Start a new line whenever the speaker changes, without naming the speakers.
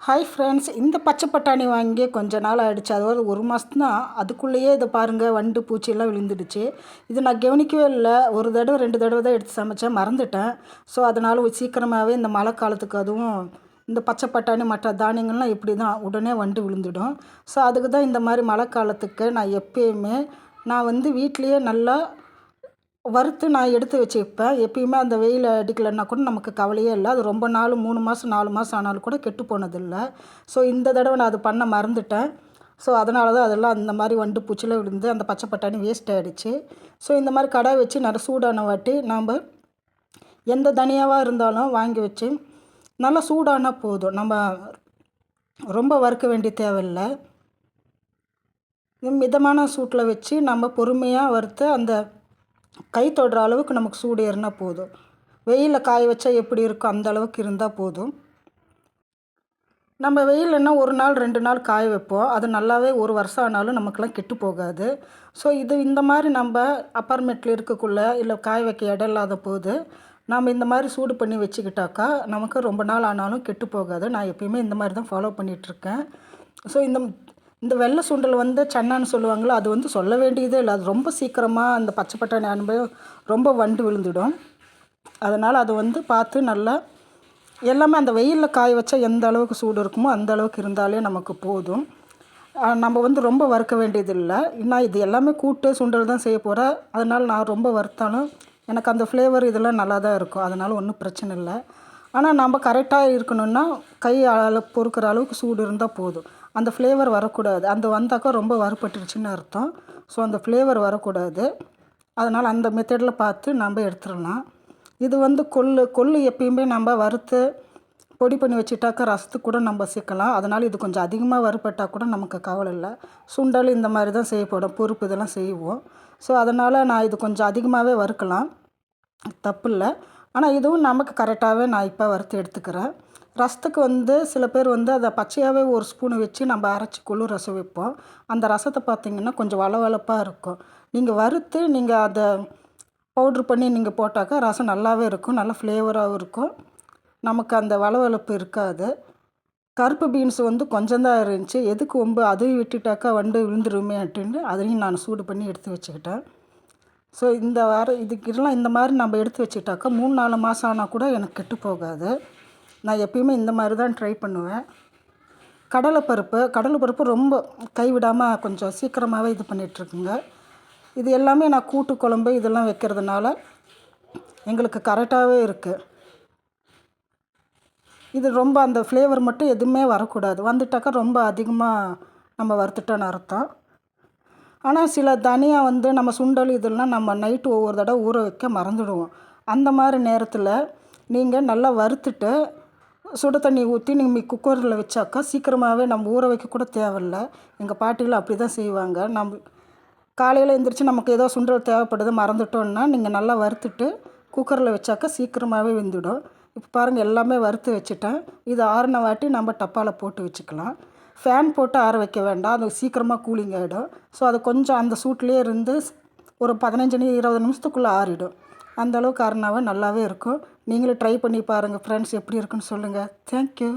Hi friends, இந்த பச்சை பட்டாணி வாங்கி கொஞ்ச நாள் ஆகிடுச்சு. அதாவது ஒரு மாதம் தான். அதுக்குள்ளேயே இதை பாருங்கள், வண்டு பூச்சியெல்லாம் விழுந்துடுச்சு. இது நான் கவனிக்கவே இல்லை. ஒரு தடவை 2 தடவை தான் எடுத்து சமைச்சேன், மறந்துட்டேன். ஸோ அதனால் சீக்கிரமாகவே இந்த மழை காலத்துக்கு அதுவும் இந்த பச்சை பட்டாணி மற்ற தானியங்கள்லாம் இப்படி தான் உடனே வண்டு விழுந்துடும். ஸோ அதுக்கு தான் இந்த மாதிரி மழை காலத்துக்கு நான் எப்பயுமே வீட்டிலையே நல்லா வறுத்து நான் எடுத்து வச்சுப்பேன். எப்பயுமே அந்த வெயில் அடிக்கலைன்னா கூட நமக்கு கவலையே இல்லை. அது ரொம்ப நாள் 3 மாதம் 4 மாதம் ஆனாலும் கூட கெட்டு போனதில்லை. ஸோ இந்த தடவை நான் அது பண்ண மறந்துட்டேன். ஸோ அதனால தான் அதெல்லாம் அந்த மாதிரி வண்டு பூச்சிலாம் விழுந்து அந்த பச்சை பட்டாணி வேஸ்ட் ஆகிடுச்சு. ஸோ இந்த மாதிரி கடாய் வச்சு நல்லா சூடான வாட்டி நாம் எந்த தனியாவாக இருந்தாலும் வாங்கி வச்சு நல்லா சூடானால் போதும். நம்ம ரொம்ப வறுக்க வேண்டிய தேவையில்லை. மிதமான சூட்டில் வச்சு நம்ம பொறுமையாக வறுத்து அந்த கை தொடுற அளவுக்கு நமக்கு சூடு ஏறினா போதும். வெயிலில் காய வச்சா எப்படி இருக்கும் அந்த அளவுக்கு இருந்தால் போதும். நம்ம வெயில்னா 1 நாள் 2 நாள் காய வைப்போம். அது நல்லாவே 1 வருஷம் ஆனாலும் நமக்கெல்லாம் கெட்டு போகாது. ஸோ இந்த மாதிரி நம்ம அப்பார்ட்மெண்ட்டில் இருக்கக்குள்ள இல்லை காய வைக்க இடம் இல்லாத போது நாம் இந்த மாதிரி சூடு பண்ணி வச்சுக்கிட்டாக்கா நமக்கு ரொம்ப நாள் ஆனாலும் கெட்டு போகாது. நான் எப்பயுமே இந்த மாதிரி தான் ஃபாலோ பண்ணிகிட்ருக்கேன். ஸோ இந்த வெள்ளை சுண்டல் சன்னான்னு சொல்லுவாங்களோ, அது சொல்ல வேண்டியதே இல்லை. அது ரொம்ப சீக்கிரமாக அந்த பச்சை பட்டாணி அனுபவம் ரொம்ப வண்டு விழுந்துடும். அதனால் அது பார்த்து நல்லா எல்லாமே அந்த வெயிலில் காய வச்சா எந்த அளவுக்கு சூடு இருக்குமோ அந்த அளவுக்கு இருந்தாலே நமக்கு போதும். நம்ம ரொம்ப வறுக்க வேண்டியதில்லை. நான் இது எல்லாமே கூட்டு சுண்டல் தான் செய்ய போகிறேன். அதனால் நான் ரொம்ப வறுத்தாலும் எனக்கு அந்த ஃப்ளேவர் இதெல்லாம் நல்லா தான் இருக்கும். அதனால் ஒன்றும் பிரச்சனை இல்லை. ஆனால் நம்ம கரெக்டாக இருக்கணும்னா கை பொறுக்கிற அளவுக்கு சூடு இருந்தால் போதும். அந்த ஃப்ளேவர் வரக்கூடாது. அந்த வந்தாக்கா ரொம்ப வறுபட்டுருச்சுன்னு அர்த்தம். ஸோ அந்த ஃப்ளேவர் வரக்கூடாது. அதனால் அந்த மெத்தடில் பார்த்து நம்ம எடுத்துடலாம். இது கொள்ளு எப்பயுமே நம்ம வறுத்து பொடி பண்ணி வச்சுட்டாக்கா ரசத்துக்கு கூட நம்ம சேர்க்கலாம். அதனால் இது கொஞ்சம் அதிகமாக வறுபட்டால் கூட நமக்கு கவலை இல்லை. சுண்டல் இந்த மாதிரி தான் செய்யப்படும், பொறுப்பு இதெல்லாம் செய்வோம். ஸோ அதனால் நான் இது கொஞ்சம் அதிகமாகவே வறுக்கலாம், தப்பு இல்லை. ஆனால் இதுவும் நமக்கு கரெக்டாகவே நான் இப்போ வறுத்து எடுத்துக்கிறேன். ரசத்துக்கு சில பேர் அதை பச்சையாகவே 1 ஸ்பூன் வச்சு நம்ம அரைச்சி கொள்ளு ரசம் வைப்போம். அந்த ரசத்தை பார்த்திங்கன்னா கொஞ்சம் வளவளப்பாக இருக்கும். நீங்கள் வறுத்து நீங்கள் அதை பவுட்ரு பண்ணி நீங்கள் போட்டாக்கா ரசம் நல்லாவே இருக்கும், நல்ல ஃப்ளேவராகவும் இருக்கும். நமக்கு அந்த வளவளப்பு இருக்காது. கருப்பு பீன்ஸ் கொஞ்சம் தான் இருந்துச்சு. எதுக்கு அதையும் விட்டுட்டாக்கா வண்டு விழுந்துருமே அப்படின்ட்டு அதையும் நான் சூடு பண்ணி எடுத்து வச்சுக்கிட்டேன். ஸோ இந்த வாரம் இதுக்கெல்லாம் இந்த மாதிரி நம்ம எடுத்து வச்சுக்கிட்டாக்கா 3-4 மாதம் ஆனால் கூட எனக்கு கெட்டு போகாது. நான் எப்பயுமே இந்த மாதிரி தான் ட்ரை பண்ணுவேன். கடலைப்பருப்பு ரொம்ப கைவிடாமல் கொஞ்சம் சீக்கிரமாகவே இது பண்ணிகிட்ருக்குங்க. இது எல்லாமே நான் கூட்டு குழம்பு இதெல்லாம் வைக்கிறதுனால எங்களுக்கு கரெக்டாகவே இருக்குது. இது ரொம்ப அந்த ஃப்ளேவர் மட்டும் எதுவுமே வரக்கூடாது. வந்துட்டாக்கா ரொம்ப அதிகமாக நம்ம வறுத்துட்டோன்னு அர்த்தம். ஆனால் சில தனியாக நம்ம சுண்டல் இதெல்லாம் நம்ம நைட்டு ஒவ்வொரு தடவை ஊற வைக்க மறந்துடுவோம். அந்த மாதிரி நேரத்தில் நீங்கள் நல்லா வறுத்துட்டு சுடு தண்ணி ஊற்றி நீங்கள் குக்கரில் வச்சாக்கா சீக்கிரமாகவே நம்ம ஊற வைக்க கூட தேவையில்ல. எங்கள் பாட்டிகள் அப்படி தான் செய்வாங்க. நம்ம காலையில் எழுந்திரிச்சு நமக்கு ஏதோ சுண்டல் தேவைப்படுது மறந்துட்டோன்னா நீங்கள் நல்லா வறுத்துட்டு குக்கரில் வச்சாக்கா சீக்கிரமாகவே வெந்துடும். இப்போ பாருங்கள், எல்லாமே வறுத்து வச்சுட்டேன். இது ஆறின வாட்டி நம்ம டப்பாவில் போட்டு வச்சுக்கலாம். ஃபேன் போட்டு ஆற வைக்க வேண்டாம், அது சீக்கிரமாக கூலிங் ஆகிடும். ஸோ அது கொஞ்சம் அந்த சூட்லேயே இருந்து ஒரு 15-20 நிமிஷத்துக்குள்ளே ஆறிடும். அந்தளவுக்கு ஆறினாவே நல்லாவே இருக்கும். நீங்களும் ட்ரை பண்ணி பாருங்கள் ஃப்ரெண்ட்ஸ், எப்படி இருக்குன்னு சொல்லுங்கள். தேங்க்யூ.